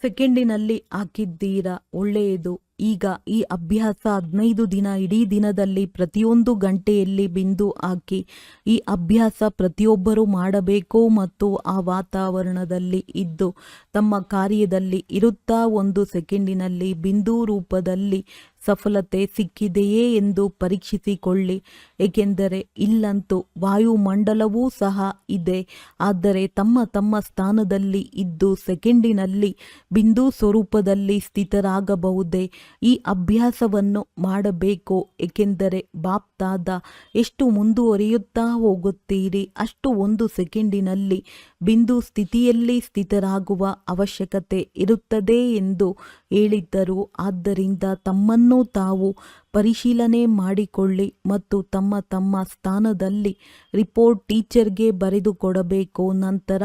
Speaker 3: ಸೆಕೆಂಡಿನಲ್ಲಿ ಹಾಕಿದ್ದೀರಾ, ಒಳ್ಳೆಯದು. ಈಗ ಈ ಅಭ್ಯಾಸ 15 ದಿನ, ಇಡೀ ದಿನದಲ್ಲಿ ಪ್ರತಿಯೊಂದು ಗಂಟೆಯಲ್ಲಿ ಬಿಂದು ಹಾಕಿ. ಈ ಅಭ್ಯಾಸ ಪ್ರತಿಯೊಬ್ಬರೂ ಮಾಡಬೇಕು ಮತ್ತು ಆ ವಾತಾವರಣದಲ್ಲಿ ಇದ್ದು ತಮ್ಮ ಕಾರ್ಯದಲ್ಲಿ ಇರುತ್ತಾ 1 ಸೆಕೆಂಡಿನಲ್ಲಿ ಬಿಂದು ರೂಪದಲ್ಲಿ ಸಫಲತೆ ಸಿಕ್ಕಿದೆಯೇ ಎಂದು ಪರೀಕ್ಷಿಸಿಕೊಳ್ಳಿ. ಏಕೆಂದರೆ ಇಲ್ಲಂತೂ ವಾಯುಮಂಡಲವೂ ಸಹ ಇದೆ. ಆದರೆ ತಮ್ಮ ತಮ್ಮ ಸ್ಥಾನದಲ್ಲಿ ಇದ್ದು ಸೆಕೆಂಡಿನಲ್ಲಿ ಬಿಂದು ಸ್ವರೂಪದಲ್ಲಿ ಸ್ಥಿತರಾಗಬಹುದೇ? ಈ ಅಭ್ಯಾಸವನ್ನು ಮಾಡಬೇಕು. ಏಕೆಂದರೆ ಬಾಪ್ತಾದ ಎಷ್ಟು ಮುಂದುವರಿಯುತ್ತಾ ಹೋಗುತ್ತೀರಿ ಅಷ್ಟು 1 ಸೆಕೆಂಡಿನಲ್ಲಿ ಬಿಂದು ಸ್ಥಿತಿಯಲ್ಲಿ ಸ್ಥಿತರಾಗುವ ಅವಶ್ಯಕತೆ ಇರುತ್ತದೆ ಎಂದು ಹೇಳಿದ್ದರು. ಆದ್ದರಿಂದ ತಮ್ಮನ್ನು ತಾವು ಪರಿಶೀಲನೆ ಮಾಡಿಕೊಳ್ಳಿ ಮತ್ತು ತಮ್ಮ ತಮ್ಮ ಸ್ಥಾನದಲ್ಲಿ ರಿಪೋರ್ಟ್ ಟೀಚರ್ಗೆ ಬರೆದು ಕೊಡಬೇಕು. ನಂತರ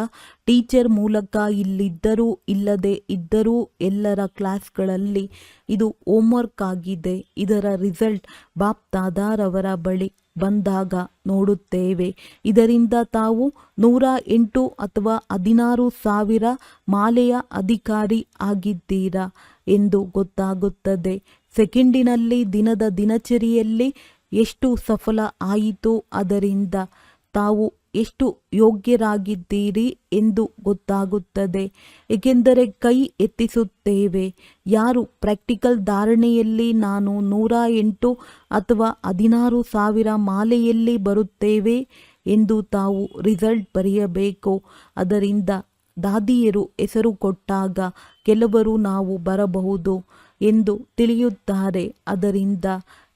Speaker 3: ಟೀಚರ್ ಮೂಲಕ ಇಲ್ಲಿದ್ದರೂ ಇಲ್ಲದೆ ಇದ್ದರೂ ಎಲ್ಲರ ಕ್ಲಾಸ್ಗಳಲ್ಲಿ ಇದು ಹೋಮ್ವರ್ಕ್ ಆಗಿದೆ. ಇದರ ರಿಸಲ್ಟ್ ಬಾಪ್ತಾದಾರವರ ಬಳಿ ಬಂದಾಗ ನೋಡುತ್ತೇವೆ. ಇದರಿಂದ ತಾವು 108 ಅಥವಾ 16,000 ಮಾಲೆಯ ಅಧಿಕಾರಿ ಆಗಿದ್ದೀರಾ ಎಂದು ಗೊತ್ತಾಗುತ್ತದೆ. ಸೆಕೆಂಡಿನಲ್ಲಿ ದಿನದ ದಿನಚರಿಯಲ್ಲಿ ಎಷ್ಟು ಸಫಲ ಆಯಿತು, ಅದರಿಂದ ತಾವು ಎಷ್ಟು ಯೋಗ್ಯರಾಗಿದ್ದೀರಿ ಎಂದು ಗೊತ್ತಾಗುತ್ತದೆ. ಏಕೆಂದರೆ ಕೈ ಎತ್ತಿಸುತ್ತೇವೆ. ಯಾರು ಪ್ರಾಕ್ಟಿಕಲ್ ಧಾರಣೆಯಲ್ಲಿ ನಾನು 108 ಅಥವಾ 16,000 ಮಾಲೆಯಲ್ಲಿ ಬರುತ್ತೇವೆ ಎಂದು ತಾವು ರಿಸಲ್ಟ್ ಬರೆಯಬೇಕು. ಅದರಿಂದ ದಾದಿಯರು ಹೆಸರು ಕೊಟ್ಟಾಗ ಕೆಲವರು ನಾವು ಬರಬಹುದು ಎಂದು ತಿಳಿಯುತ್ತಾರೆ. ಅದರಿಂದ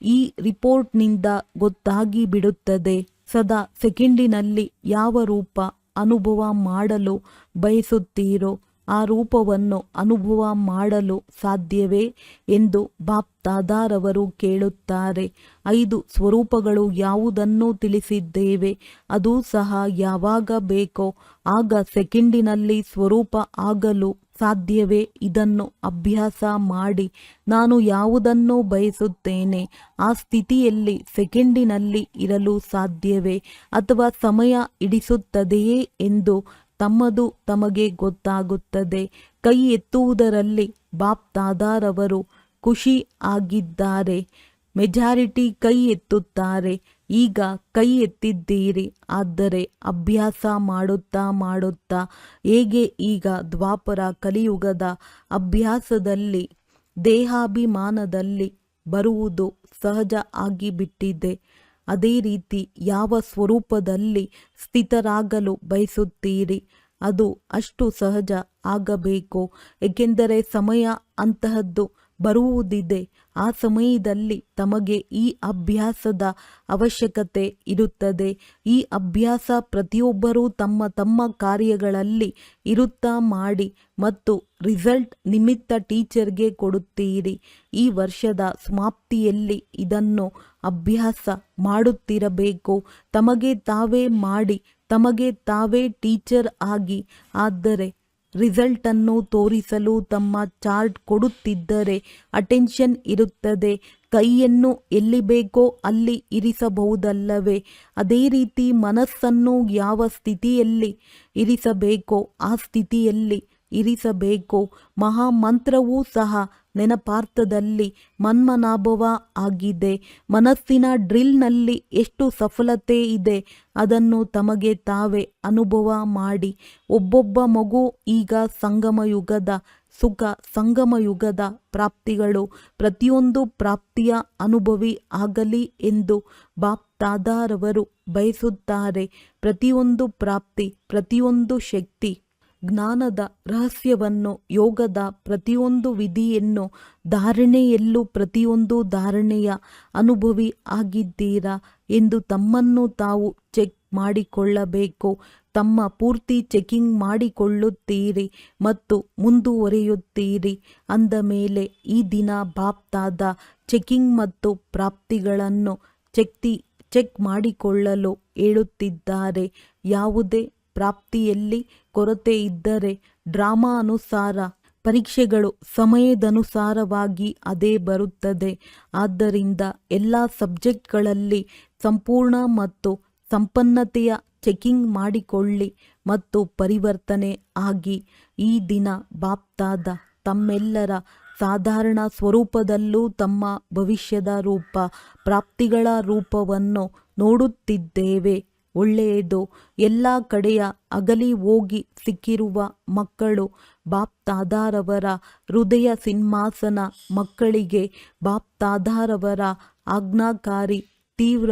Speaker 3: ಈ ರಿಪೋರ್ಟ್ನಿಂದ ಗೊತ್ತಾಗಿ ಬಿಡುತ್ತದೆ. ಸದಾ ಸೆಕೆಂಡಿನಲ್ಲಿ ಯಾವ ರೂಪ ಅನುಭವ ಮಾಡಲು ಬಯಸುತ್ತೀರೋ ಆ ರೂಪವನ್ನು ಅನುಭವ ಮಾಡಲು ಸಾಧ್ಯವೇ ಎಂದು ಬಾಪ್ತಾದಾರವರು ಕೇಳುತ್ತಾರೆ. 5 ಸ್ವರೂಪಗಳು ಯಾವುದನ್ನು ತಿಳಿಸಿದ್ದೇವೆ, ಅದು ಸಹ ಯಾವಾಗ ಬೇಕೋ ಆಗ ಸೆಕೆಂಡಿನಲ್ಲಿ ಸ್ವರೂಪ ಆಗಲು ಸಾಧ್ಯವೇ? ಇದನ್ನು ಅಭ್ಯಾಸ ಮಾಡಿ. ನಾನು ಯಾವುದನ್ನು ಬಯಸುತ್ತೇನೆ ಆ ಸ್ಥಿತಿಯಲ್ಲಿ ಸೆಕೆಂಡಿನಲ್ಲಿ ಇರಲು ಸಾಧ್ಯವೇ ಅಥವಾ ಸಮಯ ಹಿಡಿಸುತ್ತದೆಯೇ ಎಂದು ತಮ್ಮದು ತಮಗೆ ಗೊತ್ತಾಗುತ್ತದೆ. ಕೈ ಎತ್ತುವುದರಲ್ಲಿ ಬಾಪ್ತಾದಾರವರು ಖುಷಿ ಆಗಿದ್ದಾರೆ. ಮೆಜಾರಿಟಿ ಕೈ ಎತ್ತುತ್ತಾರೆ. ಈಗ ಕೈ ಎತ್ತಿದ್ದೀರಿ. ಆದರೆ ಅಭ್ಯಾಸ ಮಾಡುತ್ತಾ ಮಾಡುತ್ತಾ ಹೇಗೆ ಈಗ ದ್ವಾಪರ ಕಲಿಯುಗದ ಅಭ್ಯಾಸದಲ್ಲಿ ದೇಹಾಭಿಮಾನದಲ್ಲಿ ಬರುವುದು ಸಹಜ ಆಗಿಬಿಟ್ಟಿದೆ, ಅದೇ ರೀತಿ ಯಾವ ಸ್ವರೂಪದಲ್ಲಿ ಸ್ಥಿತರಾಗಲು ಬಯಸುತ್ತೀರಿ ಅದು ಅಷ್ಟು ಸಹಜ ಆಗಬೇಕು. ಏಕೆಂದರೆ ಸಮಯ ಅಂತಹದ್ದು ಬರುವುದಿದೆ. ಆ ಸಮಯದಲ್ಲಿ ತಮಗೆ ಈ ಅಭ್ಯಾಸದ ಅವಶ್ಯಕತೆ ಇರುತ್ತದೆ. ಈ ಅಭ್ಯಾಸ ಪ್ರತಿಯೊಬ್ಬರೂ ತಮ್ಮ ತಮ್ಮ ಕಾರ್ಯಗಳಲ್ಲಿ ಇರುತ್ತಾ ಮಾಡಿ ಮತ್ತು ರಿಸಲ್ಟ್ ನಿಮಿತ್ತ ಟೀಚರ್ಗೆ ಕೊಡುತ್ತೀರಿ. ಈ ವರ್ಷದ ಸಮಾಪ್ತಿಯಲ್ಲಿ ಇದನ್ನು ಅಭ್ಯಾಸ ಮಾಡುತ್ತಿರಬೇಕು. ತಮಗೆ ತಾವೇ ಮಾಡಿ ತಮಗೆ ತಾವೇ ಟೀಚರ್ ಆಗಿ. ಆದರೆ ರಿಸಲ್ಟನ್ನು ತೋರಿಸಲು ತಮ್ಮ ಚಾರ್ಟ್ ಕೊಡುತ್ತಿದ್ದರೆ ಅಟೆನ್ಷನ್ ಇರುತ್ತದೆ. ಕೈಯನ್ನು ಎಲ್ಲಿ ಬೇಕೋ ಅಲ್ಲಿ ಇರಿಸಬಹುದಲ್ಲವೇ? ಅದೇ ರೀತಿ ಮನಸ್ಸನ್ನು ಯಾವ ಸ್ಥಿತಿಯಲ್ಲಿ ಇರಿಸಬೇಕೋ ಆ ಸ್ಥಿತಿಯಲ್ಲಿ ಇರಿಸಬೇಕು. ಮಹಾಮಂತ್ರವೂ ಸಹ ನೆನಪಾರ್ಥದಲ್ಲಿ ಮನ್ಮನಾಭವ ಆಗಿದೆ. ಮನಸ್ಸಿನ ಡ್ರಿಲ್ನಲ್ಲಿ ಎಷ್ಟು ಸಫಲತೆ ಇದೆ ಅದನ್ನು ತಮಗೆ ತಾವೇ ಅನುಭವ ಮಾಡಿ. ಒಬ್ಬೊಬ್ಬ ಮಗು ಈಗ ಸಂಗಮಯುಗದ ಸುಖ, ಸಂಗಮಯುಗದ ಪ್ರಾಪ್ತಿಗಳು, ಪ್ರತಿಯೊಂದು ಪ್ರಾಪ್ತಿಯ ಅನುಭವಿ ಆಗಲಿ ಎಂದು ಬಾಪ್ತಾದಾರವರು ಬಯಸುತ್ತಾರೆ. ಪ್ರತಿಯೊಂದು ಪ್ರಾಪ್ತಿ, ಪ್ರತಿಯೊಂದು ಶಕ್ತಿ, ಜ್ಞಾನದ ರಹಸ್ಯವನ್ನು, ಯೋಗದ ಪ್ರತಿಯೊಂದು ವಿಧಿಯನ್ನು, ಧಾರಣೆಯಲ್ಲೂ ಪ್ರತಿಯೊಂದು ಧಾರಣೆಯ ಅನುಭವಿ ಆಗಿದ್ದೀರಾ ಎಂದು ತಮ್ಮನ್ನು ತಾವು ಚೆಕ್ ಮಾಡಿಕೊಳ್ಳಬೇಕು. ತಮ್ಮ ಪೂರ್ತಿ ಚೆಕಿಂಗ್ ಮಾಡಿಕೊಳ್ಳುತ್ತೀರಿ ಮತ್ತು ಮುಂದುವರಿಯುತ್ತೀರಿ. ಅಂದ ಮೇಲೆ ಈ ದಿನ ಬಾಪ್ತಾದ ಚೆಕಿಂಗ್ ಮತ್ತು ಪ್ರಾಪ್ತಿಗಳನ್ನು ಚೆಕ್ ಮಾಡಿಕೊಳ್ಳಲು ಹೇಳುತ್ತಿದ್ದಾರೆ. ಯಾವುದೇ ಪ್ರಾಪ್ತಿಯಲ್ಲಿ ಕೊರತೆ ಇದ್ದರೆ ಡ್ರಾಮಾ ಅನುಸಾರ ಪರೀಕ್ಷೆಗಳು ಸಮಯದನುಸಾರವಾಗಿ ಅದೇ ಬರುತ್ತದೆ. ಆದ್ದರಿಂದ ಎಲ್ಲ ಸಬ್ಜೆಕ್ಟ್ಗಳಲ್ಲಿ ಸಂಪೂರ್ಣ ಮತ್ತು ಸಂಪನ್ನತೆಯ ಚೆಕಿಂಗ್ ಮಾಡಿಕೊಳ್ಳಿ ಮತ್ತು ಪರಿವರ್ತನೆ ಆಗಿ. ಈ ದಿನ ಬಾಪ್ತಾದ ತಮ್ಮೆಲ್ಲರ ಸಾಧಾರಣ ಸ್ವರೂಪದಲ್ಲೂ ತಮ್ಮ ಭವಿಷ್ಯದ ರೂಪ ಪ್ರಾಪ್ತಿಗಳ ರೂಪವನ್ನು ನೋಡುತ್ತಿದ್ದೇವೆ. ಒಳ್ಳೆಯದು. ಎಲ್ಲ ಕಡೆಯ ಅಗಲಿ ಹೋಗಿ ಸಿಕ್ಕಿರುವ ಮಕ್ಕಳು ಬಾಪ್ತಾದಾರವರ ಹೃದಯ ಸಿಂಹಾಸನ ಮಕ್ಕಳಿಗೆ ಬಾಪ್ತಾದಾರವರ ಆಜ್ಞಾಕಾರಿ ತೀವ್ರ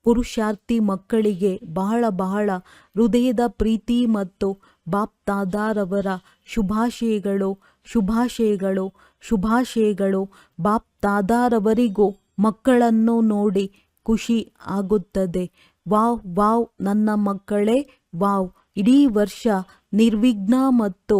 Speaker 3: ಪುರುಷಾರ್ಥಿ ಮಕ್ಕಳಿಗೆ ಬಹಳ ಹೃದಯದ ಪ್ರೀತಿ ಮತ್ತು ಬಾಪ್ತಾದಾರವರ ಶುಭಾಶಯಗಳು ಶುಭಾಶಯಗಳು ಶುಭಾಶಯಗಳು. ಬಾಪ್ತಾದಾರವರಿಗೂ ಮಕ್ಕಳನ್ನು ನೋಡಿ ಖುಷಿ ಆಗುತ್ತದೆ. ವಾವ್ ವಾವ್ ನನ್ನ ಮಕ್ಕಳೇ, ವಾವ್. ಇಡೀ ವರ್ಷ ನಿರ್ವಿಘ್ನ ಮತ್ತು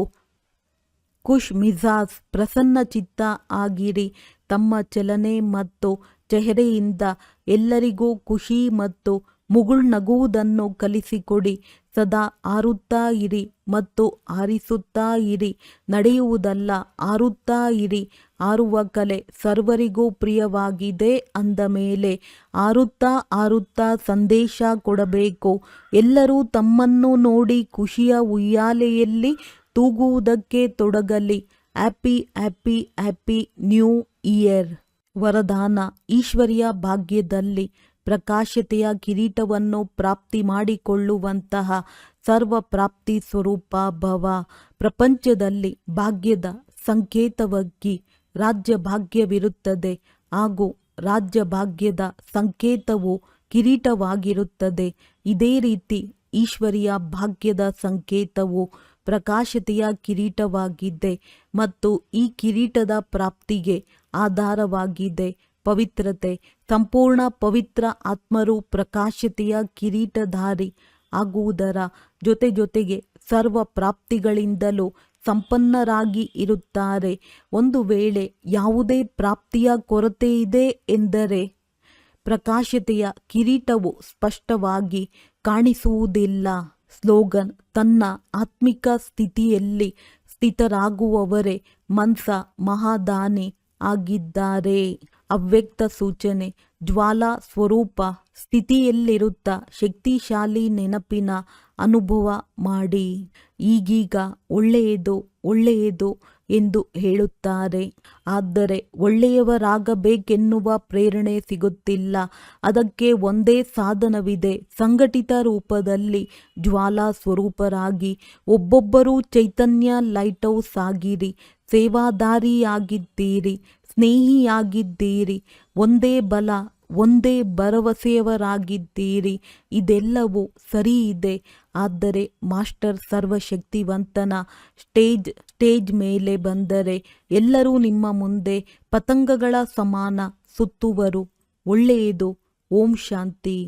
Speaker 3: ಖುಷ್ ಮಿಜಾಜ್ ಪ್ರಸನ್ನ ಚಿತ್ತ ಆಗಿರಿ. ತಮ್ಮ ಚಲನೆ ಮತ್ತು ಚೆಹರೆಯಿಂದ ಎಲ್ಲರಿಗೂ ಖುಷಿ ಮತ್ತು ಮುಗುಳ್ನಗುವುದನ್ನು ಕಲಿಸಿಕೊಡಿ. ಸದಾ ಹಾರುತ್ತಾ ಇರಿ ಮತ್ತು ಹಾರಿಸುತ್ತಾ ಇರಿ. ನಡೆಯುವುದಲ್ಲ, ಹಾರುತ್ತಾ ಇರಿ. ಹಾರುವ ಕಲೆ ಸರ್ವರಿಗೂ ಪ್ರಿಯವಾಗಿದೆ. ಅಂದ ಮೇಲೆ ಹಾರುತ್ತಾ ಹಾರುತ್ತಾ ಸಂದೇಶ ಕೊಡಬೇಕು. ಎಲ್ಲರೂ ತಮ್ಮನ್ನು ನೋಡಿ ಖುಷಿಯ ಉಯ್ಯಾಲೆಯಲ್ಲಿ ತೂಗುವುದಕ್ಕೆ ತೊಡಗಲಿ. Happy happy happy new year. ವರದಾನ: ಈಶ್ವರಿಯ ಭಾಗ್ಯದಲ್ಲಿ ಪ್ರಕಾಶತೆಯ ಕಿರೀಟವನ್ನು ಪ್ರಾಪ್ತಿ ಮಾಡಿಕೊಳ್ಳುವಂತಹ ಸರ್ವ ಪ್ರಾಪ್ತಿ ಸ್ವರೂಪ ಭವ. ಪ್ರಪಂಚದಲ್ಲಿ ಭಾಗ್ಯದ ಸಂಕೇತವಾಗಿ ರಾಜ್ಯ ಭಾಗ್ಯವಿರುತ್ತದೆ ಹಾಗೂ ರಾಜ್ಯ ಭಾಗ್ಯದ ಸಂಕೇತವು ಕಿರೀಟವಾಗಿರುತ್ತದೆ. ಇದೇ ರೀತಿ ಈಶ್ವರಿಯ ಭಾಗ್ಯದ ಸಂಕೇತವು ಪ್ರಕಾಶತೆಯ ಕಿರೀಟವಾಗಿದೆ ಮತ್ತು ಈ ಕಿರೀಟದ ಪ್ರಾಪ್ತಿಗೆ ಆಧಾರವಾಗಿದೆ ಪವಿತ್ರತೆ. ಸಂಪೂರ್ಣ ಪವಿತ್ರ ಆತ್ಮರು ಪ್ರಕಾಶತೆಯ ಕಿರೀಟಧಾರಿ ಆಗುವುದರ ಜೊತೆಗೆ ಸರ್ವ ಪ್ರಾಪ್ತಿಗಳಿಂದಲೂ ಸಂಪನ್ನರಾಗಿ ಇರುತ್ತಾರೆ. ಒಂದು ವೇಳೆ ಯಾವುದೇ ಪ್ರಾಪ್ತಿಯ ಕೊರತೆ ಇದೆ ಎಂದರೆ ಪ್ರಕಾಶತೆಯ ಕಿರೀಟವು ಸ್ಪಷ್ಟವಾಗಿ ಕಾಣಿಸುವುದಿಲ್ಲ. ಸ್ಲೋಗನ್: ತನ್ನ ಆತ್ಮಿಕ ಸ್ಥಿತಿಯಲ್ಲಿ ಸ್ಥಿತರಾಗುವವರೇ ಮನ್ಸ ಮಹಾದಾನಿ ಆಗಿದ್ದಾರೆ. ಅವ್ಯಕ್ತ ಸೂಚನೆ: ಜ್ವಾಲಾ ಸ್ವರೂಪ ಸ್ಥಿತಿಯಲ್ಲಿರುತ್ತಾ ಶಕ್ತಿಶಾಲಿ ನೆನಪಿನ ಅನುಭವ ಮಾಡಿ. ಈಗೀಗ ಒಳ್ಳೆಯದು ಒಳ್ಳೆಯದು ಎಂದು ಹೇಳುತ್ತಾರೆ, ಆದರೆ ಒಳ್ಳೆಯವರಾಗಬೇಕೆನ್ನುವ ಪ್ರೇರಣೆ ಸಿಗುತ್ತಿಲ್ಲ. ಅದಕ್ಕೆ ಒಂದೇ ಸಾಧನವಿದೆ: ಸಂಘಟಿತ ರೂಪದಲ್ಲಿ ಜ್ವಾಲಾ ಸ್ವರೂಪರಾಗಿ ಒಬ್ಬೊಬ್ಬರೂ ಚೈತನ್ಯ ಲೈಟ್ ಹೌಸ್ ಆಗಿರಿ. ಸೇವಾದಾರಿಯಾಗಿದ್ದೀರಿ, ಸ್ನೇಹಿಯಾಗಿದ್ದೀರಿ, ಒಂದೇ ಬಲ ಒಂದೇ ಭರವಸೆಯವರಾಗಿದ್ದೀರಿ. ಇದೆಲ್ಲವೂ ಸರಿ ಇದೆ. ಆದರೆ ಮಾಸ್ಟರ್ ಸರ್ವಶಕ್ತಿವಂತನ ಸ್ಟೇಜ್ ಮೇಲೆ ಬಂದರೆ ಎಲ್ಲರೂ ನಿಮ್ಮ ಮುಂದೆ ಪತಂಗಗಳ ಸಮಾನ ಸುತ್ತುವರು. ಒಳ್ಳೆಯದು. ಓಂ ಶಾಂತಿ.